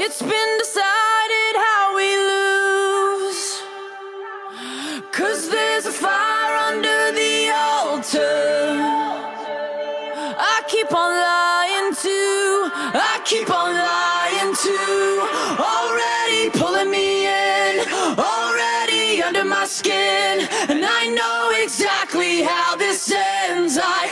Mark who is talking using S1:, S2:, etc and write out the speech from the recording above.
S1: It's been decided how we lose. 'Cause there's a fire under the altar. I keep on lying to, I keep on lying to. Already pulling me in, already under my skin. And I know exactly how this ends. I